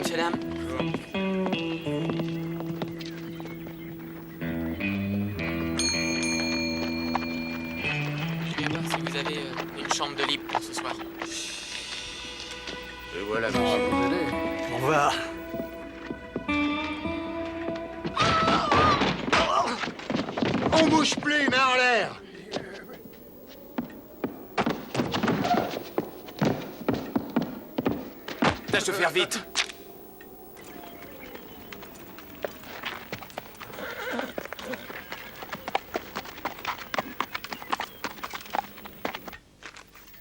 messieurs, dames. Je viens voir si vous avez une chambre de libre pour ce soir. Et voilà, monsieur. Au revoir. On bouge plus, main en l'air. Tâche de faire vite.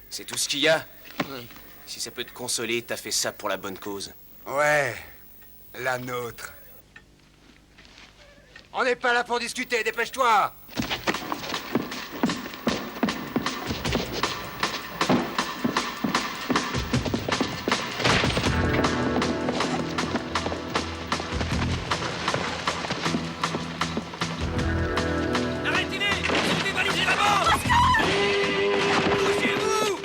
C'est tout ce qu'il y a? Oui. Si ça peut te consoler, t'as fait ça pour la bonne cause. Ouais, la nôtre. On n'est pas là pour discuter, dépêche-toi. Arrêtez-les! Ils ont dévalisé la banque! Bougez-vous!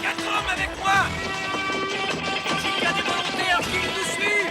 Quatre hommes avec moi! S'il y a des volontaires, qu'ils nous suivent!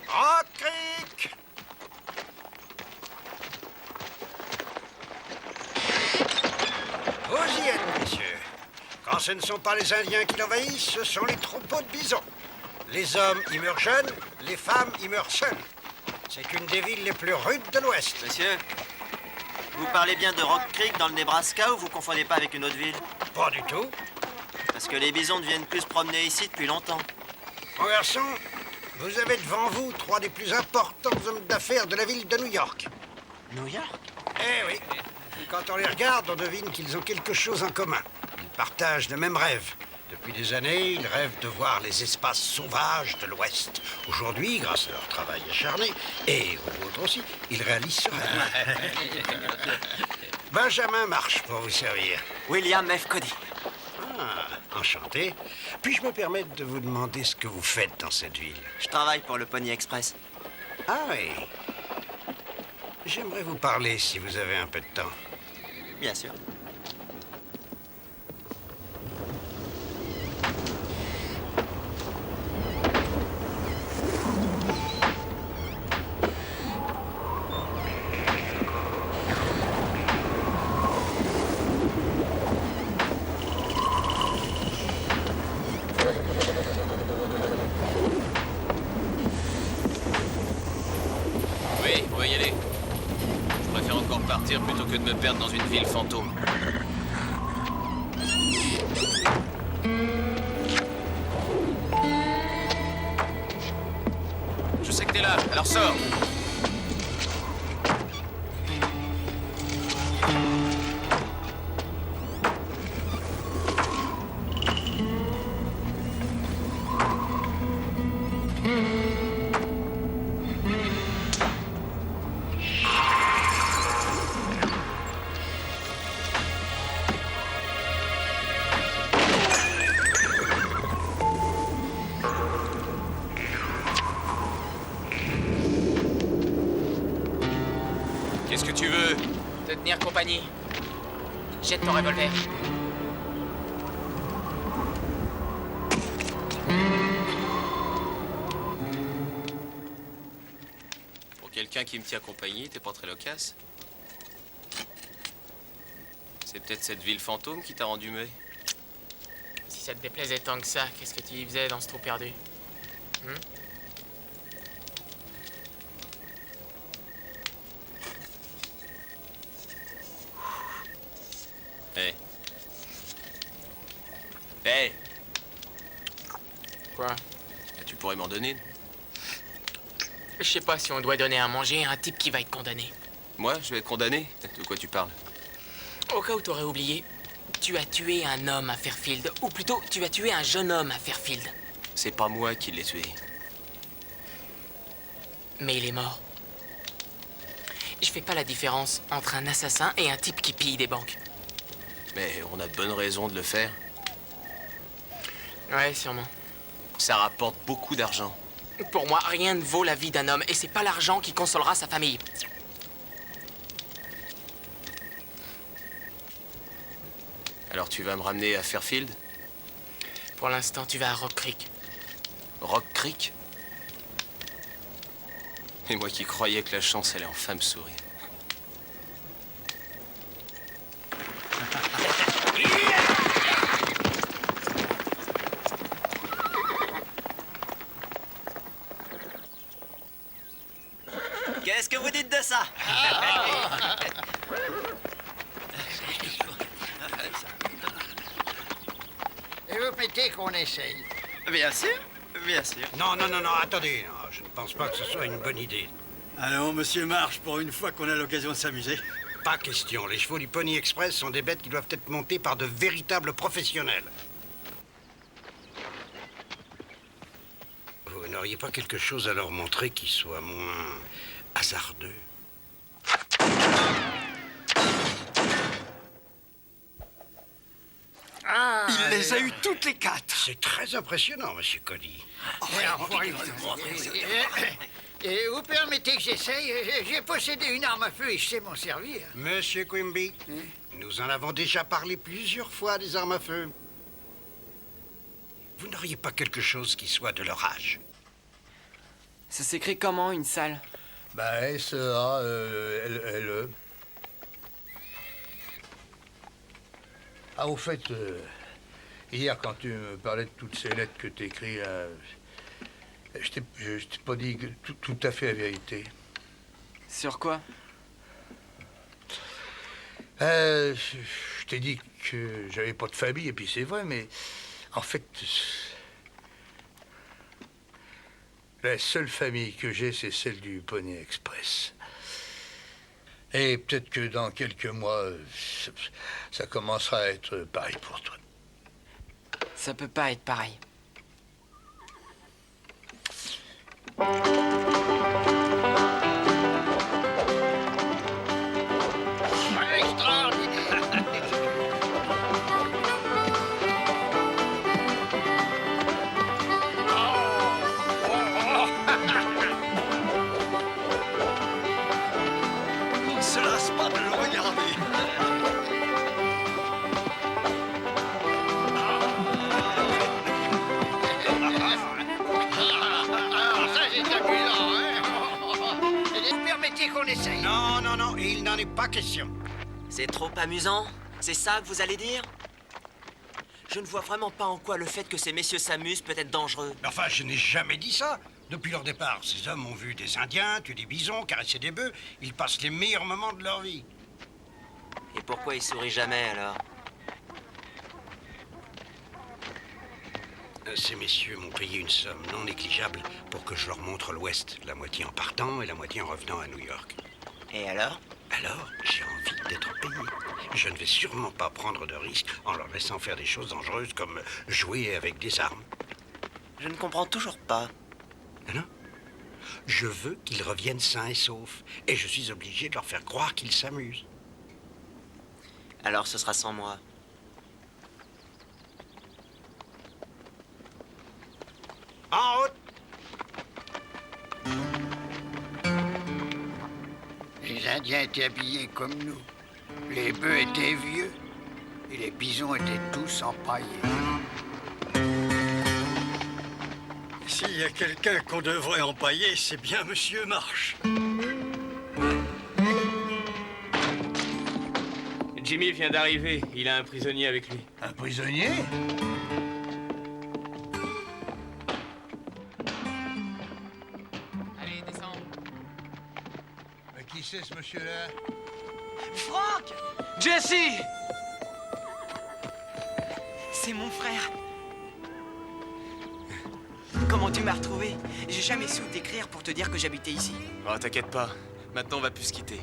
Rock Creek! Vous y êtes, messieurs. Quand ce ne sont pas les Indiens qui l'envahissent, ce sont les troupeaux de bisons. Les hommes y meurent jeunes, les femmes y meurent seules. C'est une des villes les plus rudes de l'Ouest. Monsieur, vous parlez bien de Rock Creek dans le Nebraska ou vous confondez pas avec une autre ville? Pas du tout. Parce que les bisons ne viennent plus se promener ici depuis longtemps. Mon garçon, vous avez devant vous trois des plus importants hommes d'affaires de la ville de New York. New York? Eh oui. Et quand on les regarde, on devine qu'ils ont quelque chose en commun. Ils partagent le même rêve. Depuis des années, ils rêvent de voir les espaces sauvages de l'Ouest. Aujourd'hui, grâce à leur travail acharné, et aux autres aussi, ils réalisent ce rêve. Benjamin marche pour vous servir. William F. Cody. Ah, enchanté. Puis-je me permettre de vous demander ce que vous faites dans cette ville? Je travaille pour le Pony Express. Ah oui. J'aimerais vous parler si vous avez un peu de temps. Bien sûr. Oui, on va y aller. Je préfère encore partir plutôt que de me perdre dans une ville fantôme. Je sais que t'es là, alors sors. Qu'est-ce que tu veux? Te tenir compagnie. Jette ton revolver. Pour quelqu'un qui me tient compagnie, t'es pas très loquace. C'est peut-être cette ville fantôme qui t'a rendu muet. Si ça te déplaisait tant que ça, qu'est-ce que tu y faisais dans ce trou perdu? Hé. Hé. Quoi? Tu pourrais m'en donner une? Je sais pas si on doit donner à manger à un type qui va être condamné. Moi, je vais être condamné? De quoi tu parles? Au cas où t'aurais oublié, tu as tué un homme à Fairfield. Ou plutôt, tu as tué un jeune homme à Fairfield. C'est pas moi qui l'ai tué. Mais il est mort. Je fais pas la différence entre un assassin et un type qui pille des banques. Mais on a de bonnes raisons de le faire. Ouais, sûrement. Ça rapporte beaucoup d'argent. Pour moi, rien ne vaut la vie d'un homme, et c'est pas l'argent qui consolera sa famille. Alors tu vas me ramener à Fairfield? Pour l'instant, tu vas à Rock Creek. Rock Creek? Et moi qui croyais que la chance allait enfin me sourire. Qu'est-ce que vous dites de ça? Et vous mettez qu'on essaye. Bien sûr, bien sûr. Non, non, non, non, attendez. Non, je ne pense pas que ce soit une bonne idée. Allons, monsieur Marche, pour une fois qu'on a l'occasion de s'amuser. Pas question. Les chevaux du Pony Express sont des bêtes qui doivent être montées par de véritables professionnels. Vous n'auriez pas quelque chose à leur montrer qui soit moins hasardeux? Il les a eu toutes les quatre. C'est très impressionnant, monsieur Cody. Et vous permettez que j'essaye? J'ai possédé une arme à feu et je sais m'en servir. Monsieur Quimby, nous en avons déjà parlé plusieurs fois des armes à feu. Vous n'auriez pas quelque chose qui soit de leur âge? Ça s'écrit comment, une salle? Bah, S-E-A-L-L-E. Ah, au fait, hier, quand tu me parlais de toutes ces lettres que t'écris, je t'ai pas dit tout à fait la vérité. Sur quoi? Je t'ai dit que j'avais pas de famille, et puis c'est vrai, mais en fait, la seule famille que j'ai, c'est celle du Pony Express. Et peut-être que dans quelques mois, ça commencera à être pareil pour toi. Ça peut pas être pareil. On se lasse pas de le regarder. Ça, c'est amusant, hein? Vous permettez qu'on essaye? Non, non, non, et il n'en est pas question. C'est trop amusant? C'est ça que vous allez dire? Je ne vois vraiment pas en quoi le fait que ces messieurs s'amusent peut être dangereux. Mais enfin, je n'ai jamais dit ça. Depuis leur départ, ces hommes ont vu des Indiens, tuer des bisons, caresser des bœufs. Ils passent les meilleurs moments de leur vie. Et pourquoi ils sourient jamais alors? Ces messieurs m'ont payé une somme non négligeable pour que je leur montre l'Ouest, la moitié en partant et la moitié en revenant à New York. Et alors? Alors, j'ai envie d'être payé. Je ne vais sûrement pas prendre de risques en leur laissant faire des choses dangereuses comme jouer avec des armes. Je ne comprends toujours pas. Non. Je veux qu'ils reviennent sains et saufs. Et je suis obligé de leur faire croire qu'ils s'amusent. Alors ce sera sans moi. En route! Les Indiens étaient habillés comme nous. Les bœufs étaient vieux. Et les bisons étaient tous empaillés. S'il y a quelqu'un qu'on devrait empailler, c'est bien monsieur Marche. Jimmy vient d'arriver. Il a un prisonnier avec lui. Un prisonnier? Allez, descends. Qui c'est ce monsieur-là? Franck! Jesse! C'est mon frère. Comment tu m'as retrouvé? J'ai jamais su t'écrire pour te dire que j'habitais ici. Oh, t'inquiète pas. Maintenant, on va plus se quitter.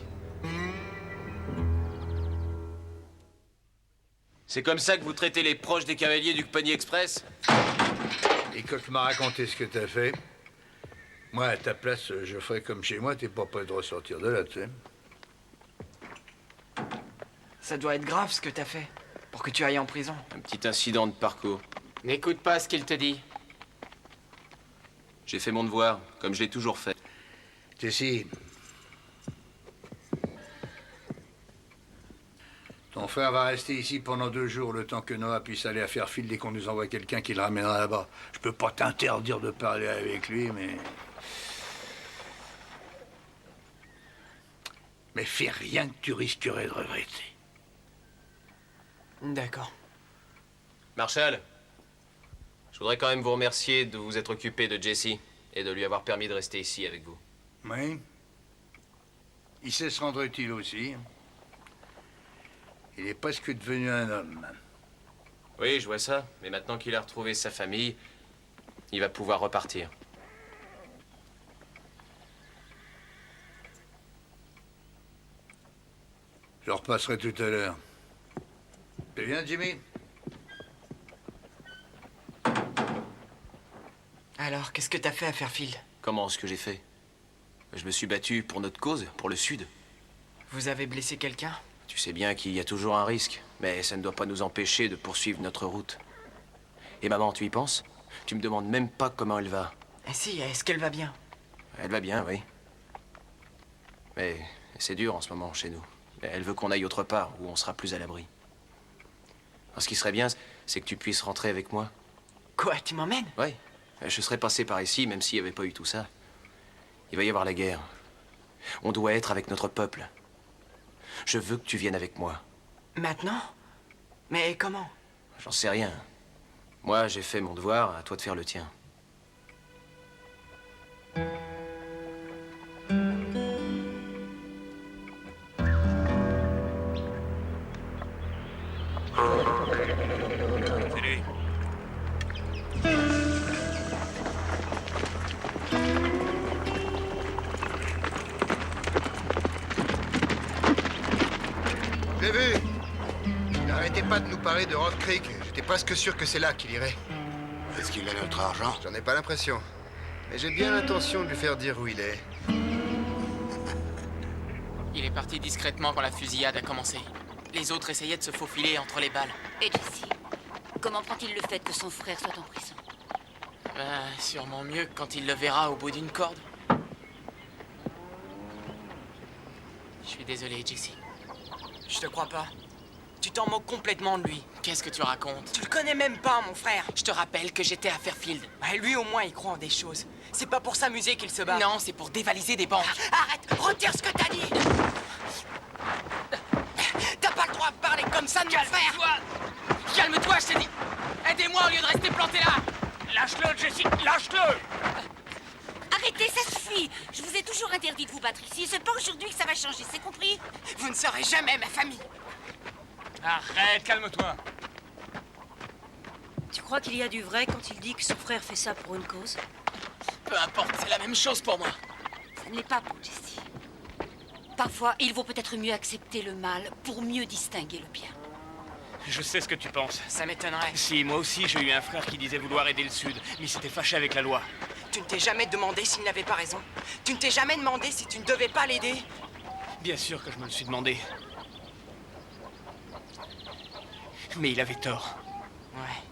C'est comme ça que vous traitez les proches des cavaliers du Pony Express? Et quand tu m'as raconté ce que t'as fait, moi, à ta place, je ferais comme chez moi, t'es pas prêt de ressortir de là, tu sais. Ça doit être grave ce que t'as fait, pour que tu ailles en prison. Un petit incident de parcours. N'écoute pas ce qu'il te dit. J'ai fait mon devoir, comme je l'ai toujours fait. Jesse, ton frère va rester ici pendant 2 jours, le temps que Noah puisse aller à Fairfield et qu'on nous envoie quelqu'un qui le ramènera là-bas. Je peux pas t'interdire de parler avec lui, mais... Mais fais rien que tu risquerais de regretter. D'accord. Marshall, je voudrais quand même vous remercier de vous être occupé de Jesse et de lui avoir permis de rester ici avec vous. Oui. Il sait se rendre utile aussi. Il est presque devenu un homme. Oui, je vois ça. Mais maintenant qu'il a retrouvé sa famille, il va pouvoir repartir. Je repasserai tout à l'heure. C'est bien, Jimmy? Alors, qu'est-ce que t'as fait à Fairfield? Comment ce que j'ai fait? Je me suis battu pour notre cause, pour le Sud. Vous avez blessé quelqu'un? Tu sais bien qu'il y a toujours un risque, mais ça ne doit pas nous empêcher de poursuivre notre route. Et maman, tu y penses? Tu me demandes même pas comment elle va. Eh si, est-ce qu'elle va bien? Elle va bien, oui. Mais c'est dur en ce moment chez nous. Elle veut qu'on aille autre part, où on sera plus à l'abri. Ce qui serait bien, c'est que tu puisses rentrer avec moi. Quoi, tu m'emmènes? Oui. Je serais passé par ici, même s'il n'y avait pas eu tout ça. Il va y avoir la guerre. On doit être avec notre peuple. Je veux que tu viennes avec moi. Maintenant? Mais comment? J'en sais rien. Moi, j'ai fait mon devoir, à toi de faire le tien. C'est lui. J'ai vu. Il n'arrêtait pas de nous parler de Rock Creek. J'étais presque sûr que c'est là qu'il irait. Est-ce qu'il a notre argent? J'en ai pas l'impression. Mais j'ai bien l'intention de lui faire dire où il est. Il est parti discrètement quand la fusillade a commencé. Les autres essayaient de se faufiler entre les balles. Et Jesse, comment prend-il le fait que son frère soit en prison? Sûrement mieux quand il le verra au bout d'une corde. Je suis désolé, Jesse. Je te crois pas. Tu t'en moques complètement de lui. Qu'est-ce que tu racontes? Tu le connais même pas, mon frère. Je te rappelle que j'étais à Fairfield. Bah, lui, au moins, il croit en des choses. C'est pas pour s'amuser qu'il se bat. Non, c'est pour dévaliser des banques. Arrête! Retire ce que t'as dit! T'as pas le droit de parler comme ça de mon frère! Calme-toi, je t'ai dit. Aidez-moi au lieu de rester planté là. Lâche-le, Jesse, lâche-le! Arrêtez, ça suffit! Je vous ai toujours interdit de vous battre ici. C'est pas aujourd'hui que ça va changer, c'est compris? Vous ne serez jamais ma famille! Arrête, calme-toi. Tu crois qu'il y a du vrai quand il dit que son frère fait ça pour une cause? Peu importe, c'est la même chose pour moi. Ça ne l'est pas pour Jesse. Parfois, il vaut peut-être mieux accepter le mal pour mieux distinguer le bien. Je sais ce que tu penses. Ça m'étonnerait. Si, moi aussi, j'ai eu un frère qui disait vouloir aider le Sud, mais il s'était fâché avec la loi. Tu ne t'es jamais demandé s'il n'avait pas raison? Tu ne t'es jamais demandé si tu ne devais pas l'aider? Bien sûr que je me le suis demandé. Mais il avait tort. Ouais.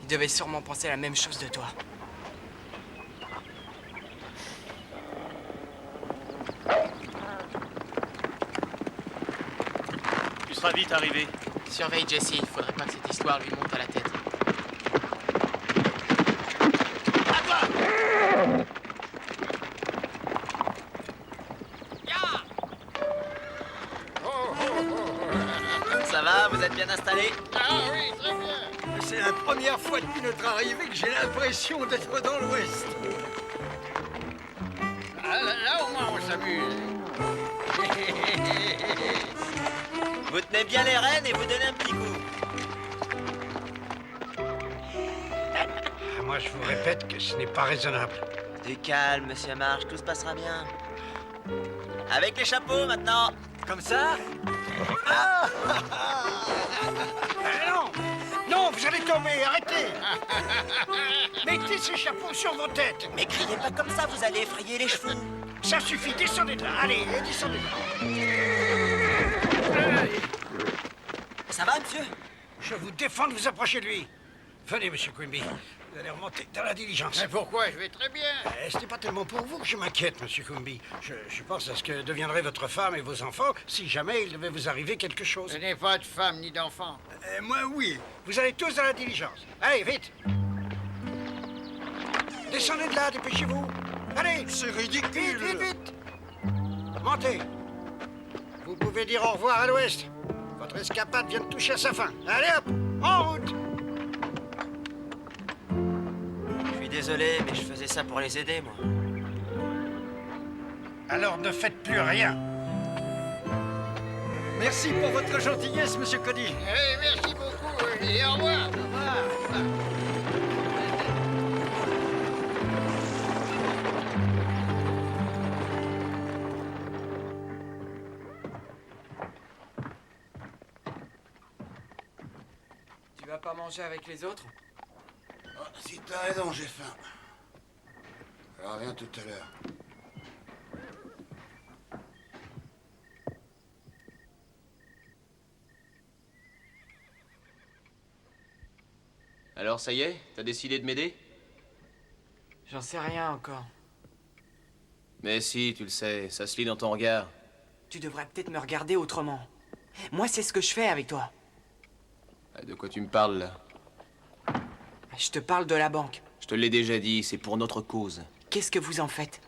Il devait sûrement penser la même chose de toi. Tu seras vite arrivé. Surveille Jesse, il faudrait pas que cette histoire lui monte à la tête. À toi! Allez. Ah oui, très bien. C'est la première fois depuis notre arrivée que j'ai l'impression d'être dans l'Ouest. Ah, là, au moins, on s'amuse. Vous tenez bien les rênes et vous donnez un petit coup. Moi, je vous répète que ce n'est pas raisonnable. Du calme, monsieur Marche, tout se passera bien. Avec les chapeaux, maintenant. Comme ça. Non! Non, vous allez tomber, arrêtez! Mettez ces chapeaux sur vos têtes! Mais criez pas comme ça, vous allez effrayer les chevaux. Ça suffit, descendez de là, allez, descendez de là. Ça va, monsieur? Je vous défends de vous approcher de lui. Venez, monsieur Quimby. Vous allez remonter dans la diligence. Mais pourquoi? Je vais très bien. Ce n'est pas tellement pour vous que je m'inquiète, monsieur Quimby. Je pense à ce que deviendraient votre femme et vos enfants si jamais il devait vous arriver quelque chose. Je n'ai pas de femme ni d'enfant. Moi, oui. Vous allez tous dans la diligence. Allez, vite. Descendez de là, dépêchez-vous. Allez. C'est ridicule. Vite, vite, vite. Montez. Vous pouvez dire au revoir à l'ouest. Votre escapade vient de toucher à sa fin. Allez hop, en route. Je suis désolé, mais je faisais ça pour les aider, moi. Alors ne faites plus rien. Merci pour votre gentillesse, monsieur Cody. Eh, merci beaucoup et au revoir. Au revoir. Tu vas pas manger avec les autres? Oh, si t'as raison, j'ai faim. Alors viens tout à l'heure. Alors ça y est, t'as décidé de m'aider? J'en sais rien encore. Mais si, tu le sais, ça se lit dans ton regard. Tu devrais peut-être me regarder autrement. Moi, c'est ce que je fais avec toi. De quoi tu me parles, là? Je te parle de la banque. Je te l'ai déjà dit, c'est pour notre cause. Qu'est-ce que vous en faites?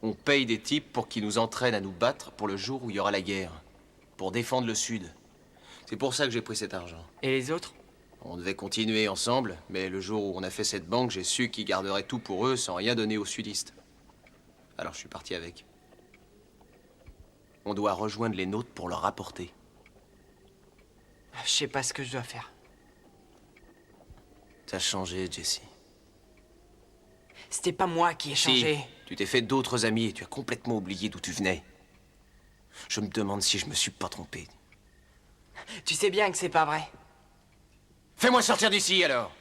On paye des types pour qu'ils nous entraînent à nous battre pour le jour où il y aura la guerre. Pour défendre le Sud. C'est pour ça que j'ai pris cet argent. Et les autres? On devait continuer ensemble, mais le jour où on a fait cette banque, j'ai su qu'ils garderaient tout pour eux sans rien donner aux sudistes. Alors je suis parti avec. On doit rejoindre les nôtres pour leur rapporter. Je sais pas ce que je dois faire. T'as changé, Jesse. C'était pas moi qui ai changé. Si, tu t'es fait d'autres amis et tu as complètement oublié d'où tu venais. Je me demande si je me suis pas trompé. Tu sais bien que c'est pas vrai. Fais-moi sortir d'ici, alors!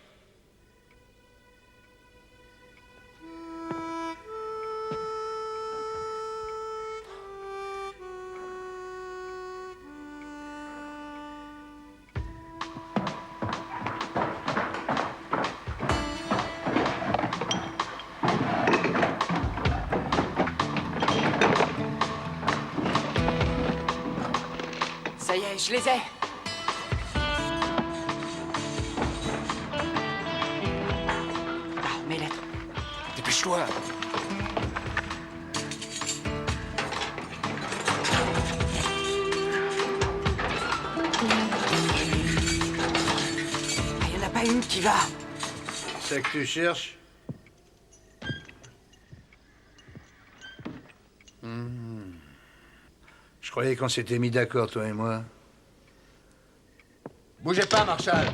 Ça y est, je les ai. Mes lettres. Dépêche-toi! Il n'y en a pas une qui va. C'est ça que tu cherches? Je croyais qu'on s'était mis d'accord, toi et moi. Bougez pas, Marshall.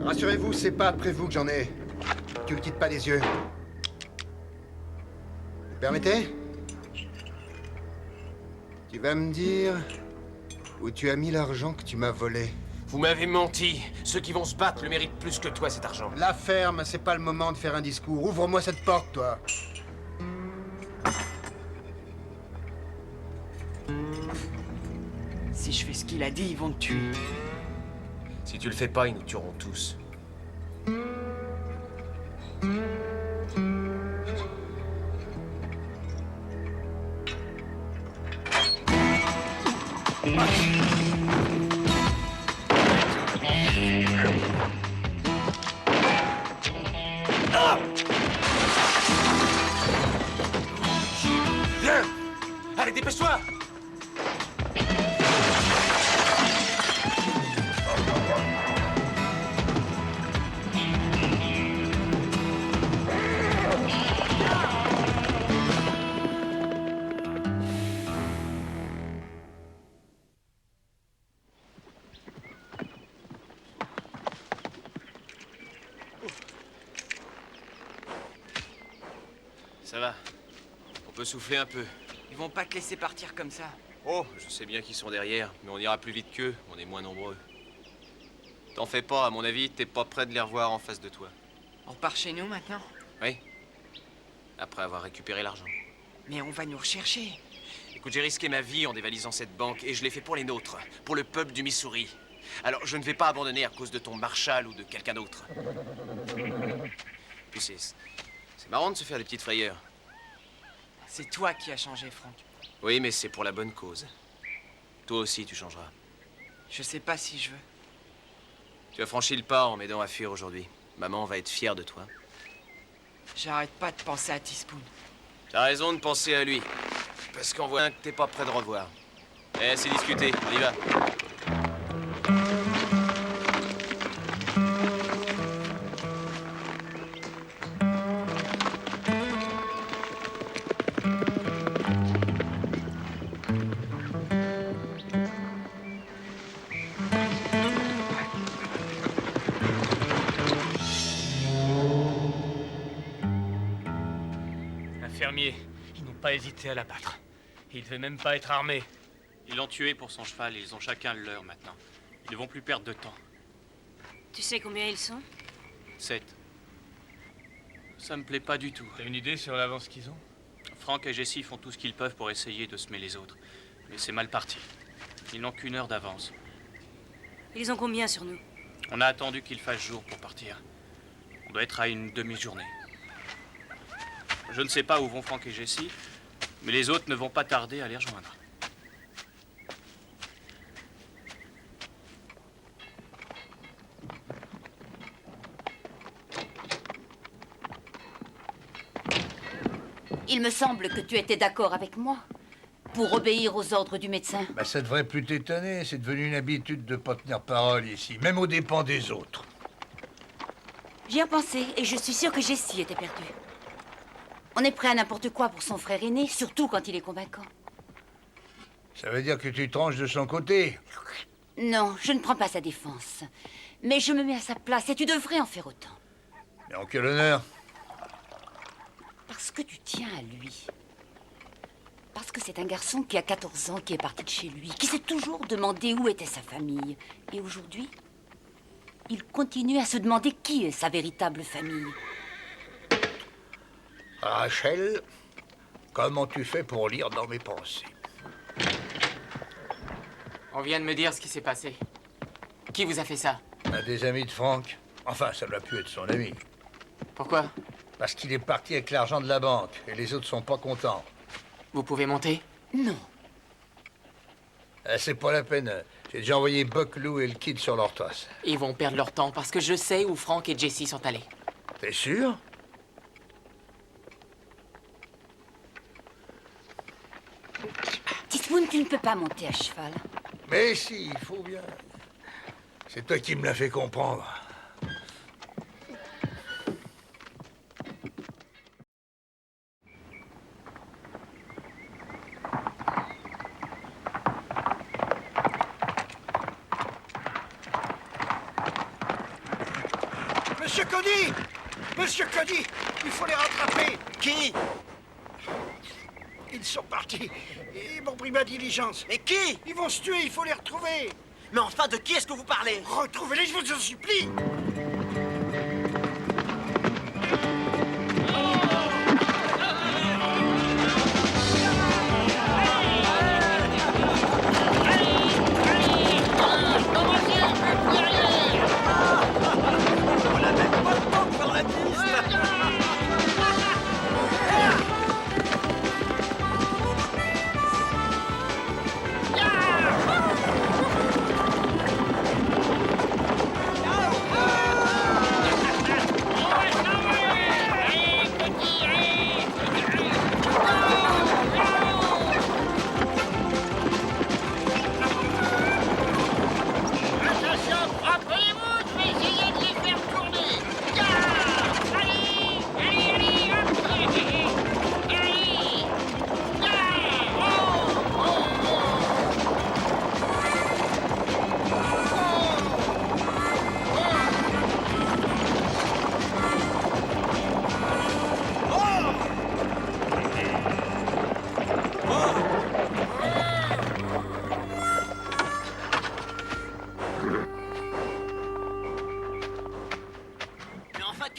Rassurez-vous, c'est pas après vous que j'en ai. Tu le quittes pas des yeux. Vous permettez? Tu vas me dire où tu as mis l'argent que tu m'as volé. Vous m'avez menti. Ceux qui vont se battre le méritent plus que toi, cet argent. La ferme, c'est pas le moment de faire un discours. Ouvre-moi cette porte, toi. Si je fais ce qu'il a dit, ils vont te tuer. Si tu le fais pas, ils nous tueront tous. Viens! Allez, dépêche-toi! va. On peut souffler un peu. Ils vont pas te laisser partir comme ça. Oh, je sais bien qu'ils sont derrière, mais on ira plus vite qu'eux, on est moins nombreux. T'en fais pas, à mon avis, t'es pas prêt de les revoir en face de toi. On repart chez nous maintenant? Oui. Après avoir récupéré l'argent. Mais on va nous rechercher. Écoute, j'ai risqué ma vie en dévalisant cette banque, et je l'ai fait pour les nôtres, pour le peuple du Missouri. Alors, je ne vais pas abandonner à cause de ton Marshall ou de quelqu'un d'autre. Puis c'est marrant de se faire des petites frayeurs. C'est toi qui as changé, Frank. Oui, mais c'est pour la bonne cause. Toi aussi, tu changeras. Je sais pas si je veux. Tu as franchi le pas en m'aidant à fuir aujourd'hui. Maman va être fière de toi. J'arrête pas de penser à Teaspoon. T'as raison de penser à lui. Parce qu'on voit que t'es pas prêt de revoir. Eh, c'est discuté, on y va. Ils n'ont pas hésité à l'abattre. Il devait même pas être armé. Ils l'ont tué pour son cheval et ils ont chacun le leur maintenant. Ils ne vont plus perdre de temps. Tu sais combien ils sont? 7. Ça me plaît pas du tout. T'as une idée sur l'avance qu'ils ont? Frank et Jesse font tout ce qu'ils peuvent pour essayer de semer les autres. Mais c'est mal parti. Ils n'ont qu'une heure d'avance. Ils ont combien sur nous? On a attendu qu'il fasse jour pour partir. On doit être à une demi-journée. Je ne sais pas où vont Frank et Jesse, mais les autres ne vont pas tarder à les rejoindre. Il me semble que tu étais d'accord avec moi pour obéir aux ordres du médecin. Bah, ça devrait plus t'étonner. C'est devenu une habitude de pas tenir parole ici, même aux dépens des autres. J'y ai pensé et je suis sûre que Jessie était perdue. On est prêt à n'importe quoi pour son frère aîné, surtout quand il est convaincant. Ça veut dire que tu tranches de son côté? Non, je ne prends pas sa défense. Mais je me mets à sa place et tu devrais en faire autant. Mais en quel honneur? Parce que tu tiens à lui. Parce que c'est un garçon qui a 14 ans, qui est parti de chez lui, qui s'est toujours demandé où était sa famille. Et aujourd'hui, il continue à se demander qui est sa véritable famille. Rachel, comment tu fais pour lire dans mes pensées? On vient de me dire ce qui s'est passé. Qui vous a fait ça? Un des amis de Frank. Enfin, ça doit plus être son ami. Pourquoi? Parce qu'il est parti avec l'argent de la banque et les autres sont pas contents. Vous pouvez monter? Non. C'est pas la peine. J'ai déjà envoyé Buck, Lou et le kid sur leur trace. Ils vont perdre leur temps parce que je sais où Frank et Jesse sont allés. T'es sûr? Teaspoon, tu ne peux pas monter à cheval. Mais si, il faut bien. C'est toi qui me l'as fait comprendre. Monsieur Cody! Monsieur Cody! Il faut les rattraper! Qui? Ils sont partis. Ils m'ont pris ma diligence. Et qui? Ils vont se tuer, il faut les retrouver. Mais enfin, de qui est-ce que vous parlez? Retrouvez-les, je vous en supplie.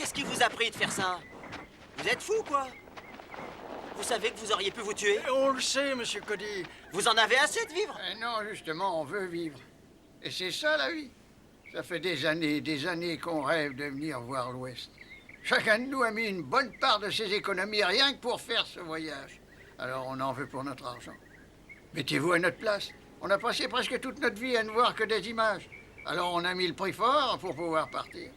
Qu'est-ce qui vous a pris de faire ça? Vous êtes fou, quoi? Vous savez que vous auriez pu vous tuer? On le sait, monsieur Cody. Vous en avez assez de vivre? Non, justement, on veut vivre. Et c'est ça, la vie. Ça fait des années qu'on rêve de venir voir l'Ouest. Chacun de nous a mis une bonne part de ses économies rien que pour faire ce voyage. Alors on en veut pour notre argent. Mettez-vous à notre place. On a passé presque toute notre vie à ne voir que des images. Alors on a mis le prix fort pour pouvoir partir.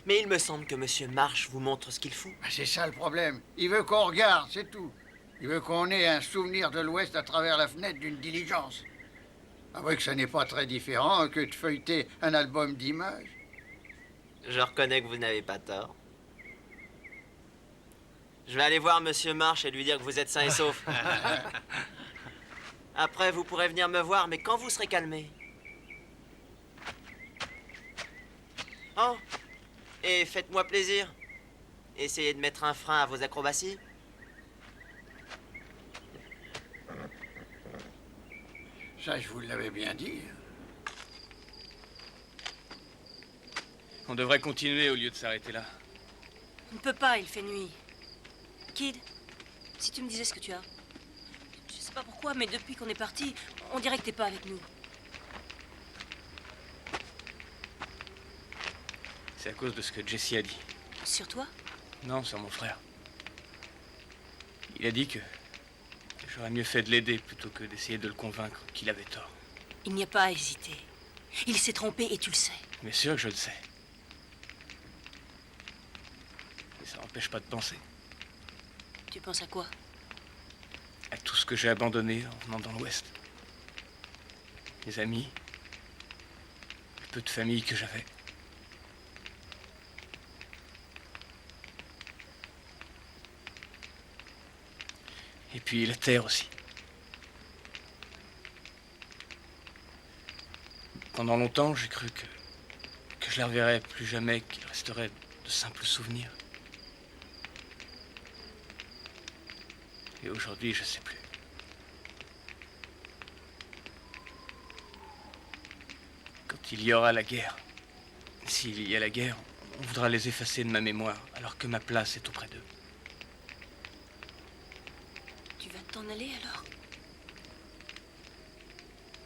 Mais il me semble que Monsieur Marsh vous montre ce qu'il faut. C'est ça le problème. Il veut qu'on regarde, c'est tout. Il veut qu'on ait un souvenir de l'Ouest à travers la fenêtre d'une diligence. Avouez que ce n'est pas très différent que de feuilleter un album d'images. Je reconnais que vous n'avez pas tort. Je vais aller voir Monsieur Marsh et lui dire que vous êtes sain et sauf. Après, vous pourrez venir me voir, mais quand vous serez calmé. Oh, et faites-moi plaisir. Essayez de mettre un frein à vos acrobaties. Ça, je vous l'avais bien dit. On devrait continuer au lieu de s'arrêter là. On ne peut pas, il fait nuit. Kid, si tu me disais ce que tu as. Je sais pas pourquoi, mais depuis qu'on est parti, on dirait que t'es pas avec nous. C'est à cause de ce que Jesse a dit. Sur toi? Non, sur mon frère. Il a dit que j'aurais mieux fait de l'aider plutôt que d'essayer de le convaincre qu'il avait tort. Il n'y a pas à hésiter. Il s'est trompé et tu le sais. Bien sûr que je le sais. Mais ça n'empêche pas de penser Tu penses à quoi? à tout ce que j'ai abandonné en venant dans l'Ouest. Mes amis, le peu de famille que j'avais. Et puis la terre aussi. Pendant longtemps, j'ai cru que je la reverrais plus jamais, qu'il resterait de simples souvenirs. Et aujourd'hui, je sais plus. Quand il y aura la guerre, s'il y a la guerre, on voudra les effacer de ma mémoire, alors que ma place est auprès d'eux. Tu vas t'en aller alors?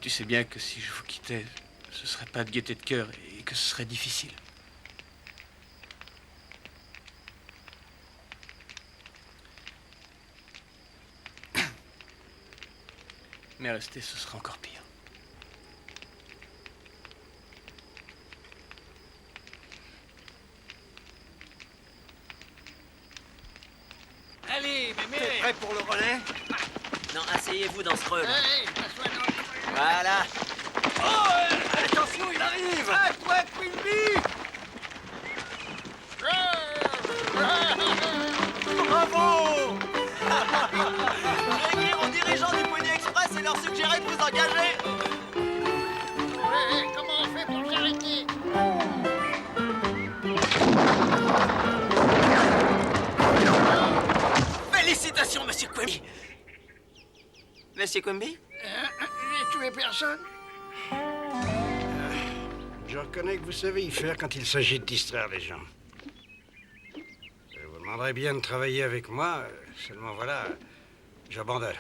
Tu sais bien que si je vous quittais, ce serait pas de gaieté de cœur et que ce serait difficile. Mais rester, ce sera encore pire. Allez, mémé! T'es prêt pour le relais? Non, asseyez-vous dans ce creux. Là. Hey, m'assois dans le creux. Voilà. Oh! Attention, il arrive! À toi, Quimby! Bravo! Je vais écrire aux dirigeants du Pony Express et leur suggérer de vous engager. Hey, comment on fait pour s'arrêter? Félicitations, Monsieur Quimby. Monsieur Quimby? J'ai tué personne. Je reconnais que vous savez y faire quand il s'agit de distraire les gens. Je vous demanderais bien de travailler avec moi, seulement voilà, j'abandonne.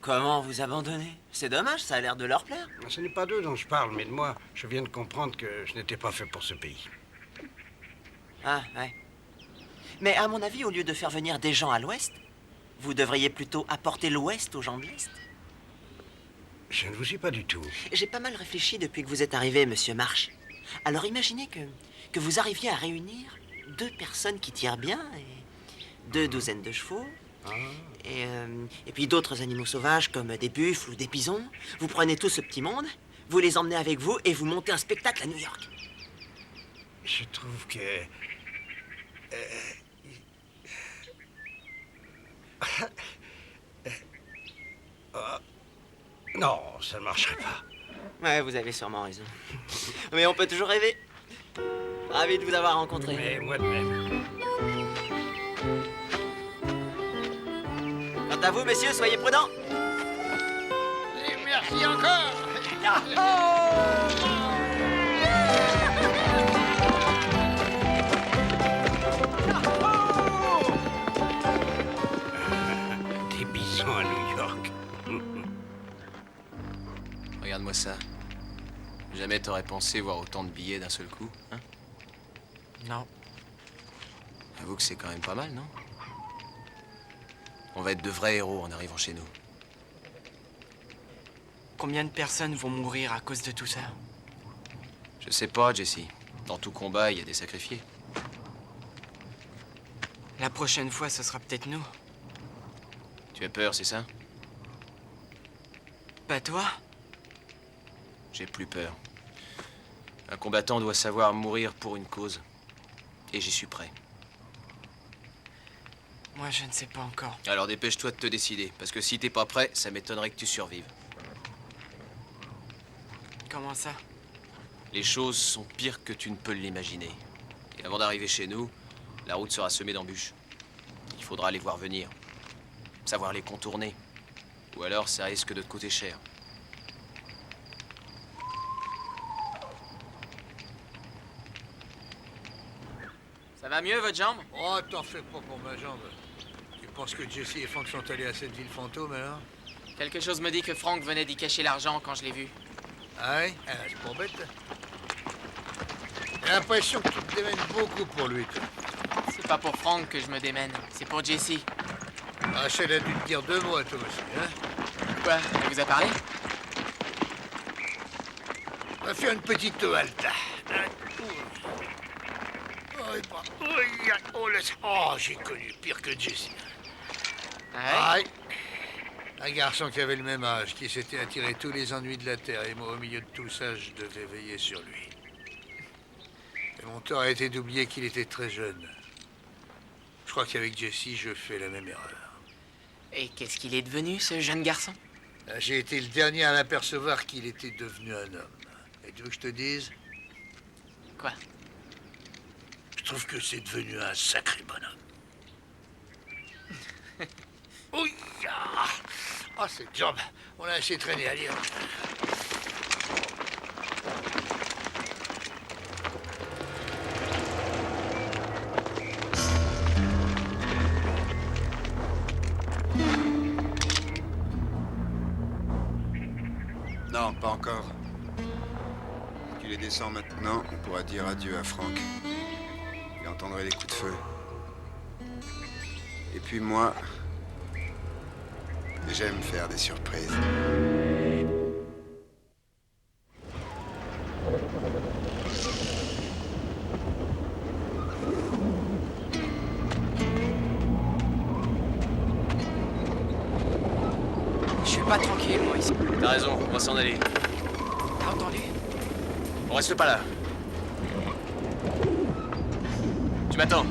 Comment vous abandonnez? C'est dommage, ça a l'air de leur plaire. Ce n'est pas d'eux dont je parle, mais de moi. Je viens de comprendre que je n'étais pas fait pour ce pays. Ah, ouais. Mais à mon avis, au lieu de faire venir des gens à l'Ouest, vous devriez plutôt apporter l'Ouest aux gens de l'Est. Je ne vous suis pas du tout. J'ai pas mal réfléchi depuis que vous êtes arrivé, Monsieur Marsh. Alors imaginez que vous arriviez à réunir 2 personnes qui tirent bien et 2 douzaines de chevaux. Et puis d'autres animaux sauvages comme des buffles ou des bisons. Vous prenez tout ce petit monde, vous les emmenez avec vous et vous montez un spectacle à New York. Je trouve que... Non, ça ne marcherait pas. Ouais, vous avez sûrement raison. Mais on peut toujours rêver. Ravi de vous avoir rencontré. Mais moi de même. Quant à vous, messieurs, soyez prudents. Et merci encore. Jamais t'aurais pensé voir autant de billets d'un seul coup, hein? Non. Avoue que c'est quand même pas mal, non? On va être de vrais héros en arrivant chez nous. Combien de personnes vont mourir à cause de tout ça? Je sais pas, Jesse. Dans tout combat, il y a des sacrifiés. La prochaine fois, ce sera peut-être nous. Tu as peur, c'est ça? Pas toi? J'ai plus peur. Un combattant doit savoir mourir pour une cause. Et j'y suis prêt. Moi, je ne sais pas encore. Alors dépêche-toi de te décider, parce que si t'es pas prêt, ça m'étonnerait que tu survives. Comment ça? Les choses sont pires que tu ne peux l'imaginer. Et avant d'arriver chez nous, la route sera semée d'embûches. Il faudra les voir venir. Savoir les contourner. Ou alors ça risque de te coûter cher. Ça va mieux, votre jambe? Oh, t'en fais pas pour ma jambe. Tu penses que Jesse et Frank sont allés à cette ville fantôme, alors? Quelque chose me dit que Frank venait d'y cacher l'argent quand je l'ai vu. Ah ouais? Ah, c'est pour bête. J'ai l'impression que tu te démènes beaucoup pour lui, toi. C'est pas pour Frank que je me démène, c'est pour Jesse. Rachel a dû te dire 2 mots à toi aussi, hein? Quoi? Elle vous a parlé? On va faire une petite halte. Oh, j'ai connu pire que Jesse. Ah ouais? Un garçon qui avait le même âge, qui s'était attiré tous les ennuis de la Terre, et moi, au milieu de tout ça, je devais veiller sur lui. Et mon tort a été d'oublier qu'il était très jeune. Je crois qu'avec Jesse, je fais la même erreur. Et qu'est-ce qu'il est devenu, ce jeune garçon? J'ai été le dernier à m'apercevoir qu'il était devenu un homme. Et tu veux que je te dise? Quoi? Je trouve que c'est devenu un sacré bonhomme. Oui! Ah, cette jambe! On l'a assez traîné, allez. Non, pas encore. Si tu les descends maintenant, on pourra dire adieu à Frank. Il entendrait les coups de feu. Et puis moi, j'aime faire des surprises. Je suis pas tranquille, moi, ici. T'as raison, on va s'en aller. T'as entendu? On reste pas là. Tu m'attends.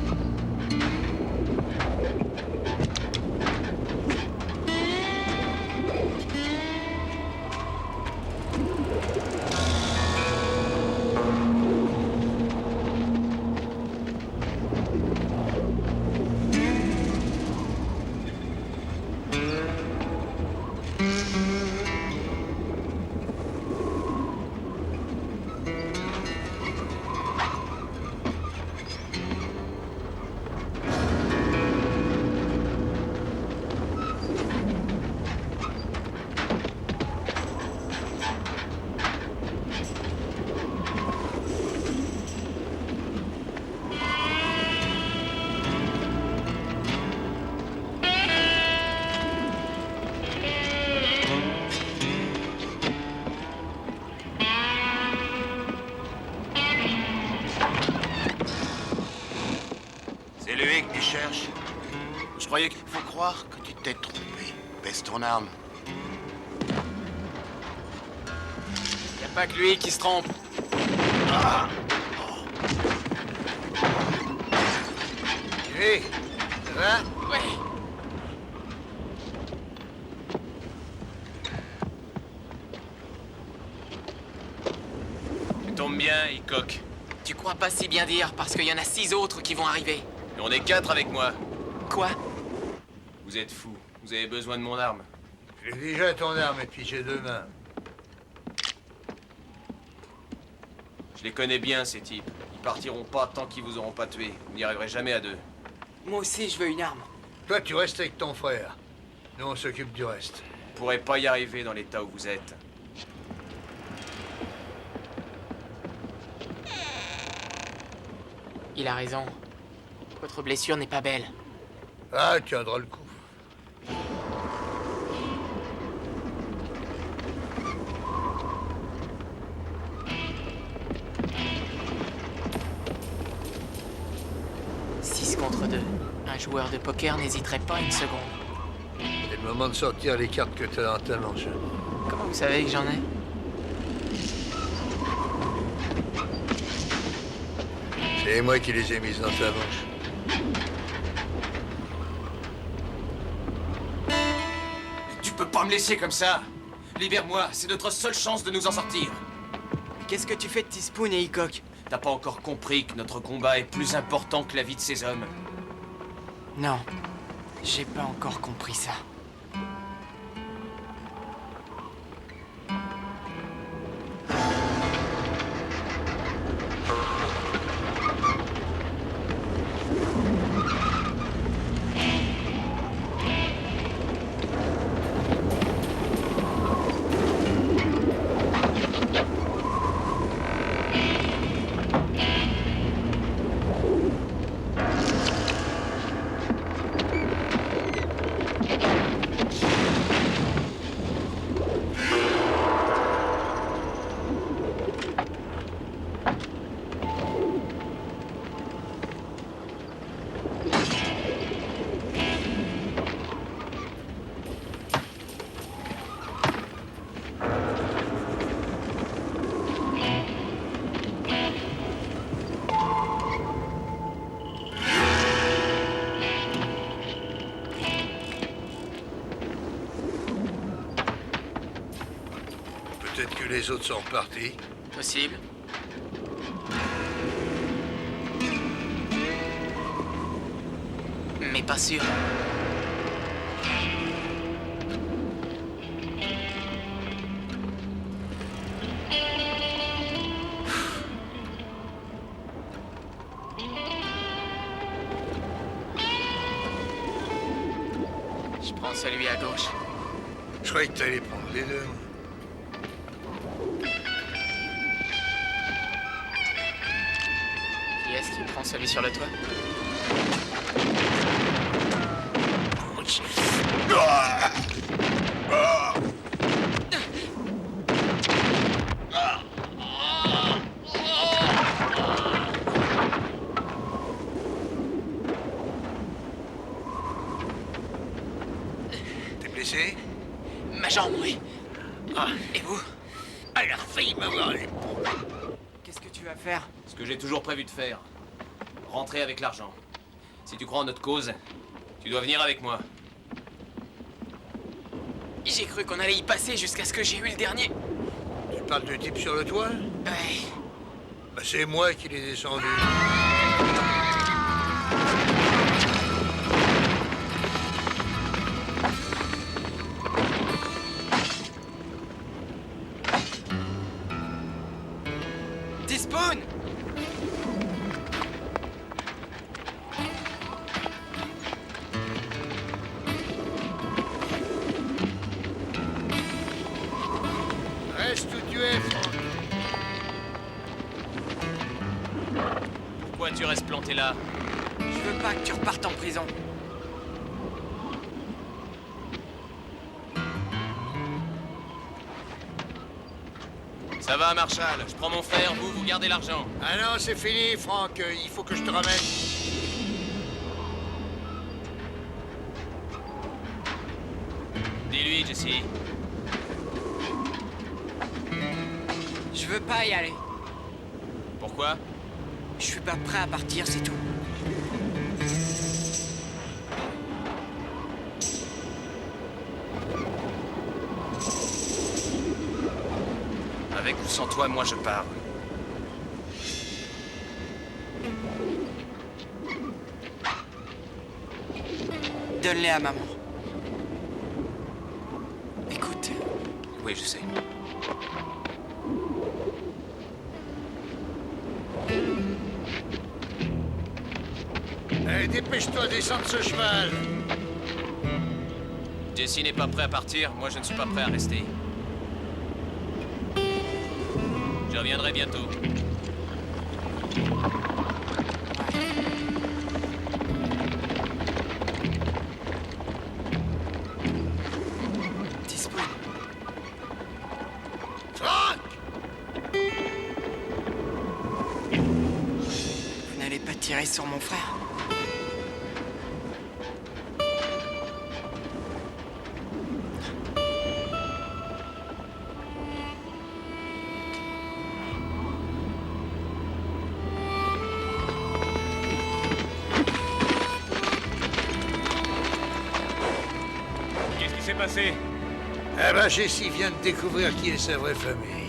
C'est lui que tu cherches. Je croyais qu'il faut croire que tu t'es trompé. Baisse ton arme. Y a pas que lui qui se trompe. Ah! Hé! Ça va? Ouais. Tu tombes bien, Hickok. Tu crois pas si bien dire parce qu'il y en a 6 autres qui vont arriver. Et on est 4 avec moi. Quoi? Vous êtes fous. Vous avez besoin de mon arme. J'ai déjà ton arme et puis j'ai 2 mains. Je les connais bien, ces types. Ils partiront pas tant qu'ils vous auront pas tué. Vous n'y arriverez jamais à 2. Moi aussi, je veux une arme. Toi, tu restes avec ton frère. Nous, on s'occupe du reste. Vous pourrez pas y arriver dans l'état où vous êtes. Il a raison. Votre blessure n'est pas belle. Ah, tiendra le coup. Contre 2. Un joueur de poker n'hésiterait pas une seconde. C'est le moment de sortir les cartes que t'as dans ta manche. Comment vous savez que j'en ai? C'est moi qui les ai mises dans ta manche. Tu peux pas me laisser comme ça. Libère-moi, c'est notre seule chance de nous en sortir. Qu'est-ce que tu fais de Teaspoon et Hickok? T'as pas encore compris que notre combat est plus important que la vie de ces hommes? Non, j'ai pas encore compris ça. Peut-être que les autres sont repartis. Possible. Mais pas sûr. Je prends celui à gauche. Je croyais que t'allais prendre les deux. Qui est-ce qui prend celui sur le toit? T'es blessé? Ma jambe, oui. Ah, et vous? Elle a failli m'avoir les... Qu'est-ce que tu vas faire? Ce que j'ai toujours prévu de faire. Rentrer avec l'argent. Si tu crois en notre cause, tu dois venir avec moi. J'ai cru qu'on allait y passer jusqu'à ce que j'ai eu le dernier. Tu parles du type sur le toit? Ouais. Bah, c'est moi qui l'ai descendu. Teaspoon! Reste où tu es, Franck. Pourquoi tu restes planté là? Je veux pas que tu repartes en prison. Ça va, Marshall. Je prends mon frère, vous gardez l'argent. Ah non, c'est fini, Franck. Il faut que je te ramène. Dis-lui, Jesse. Je veux pas y aller. Pourquoi? Je suis pas prêt à partir, c'est tout. Avec ou sans toi, moi je pars. Donne-les à maman. Écoute. Oui, je sais. Allez, dépêche-toi, descends de ce cheval. Jesse n'est pas prêt à partir, moi je ne suis pas prêt à rester. Je reviendrai bientôt. Ouais. fallait pas tirer sur mon frère. Qu'est-ce qui s'est passé? Eh ben, Jessie vient de découvrir qui est sa vraie famille.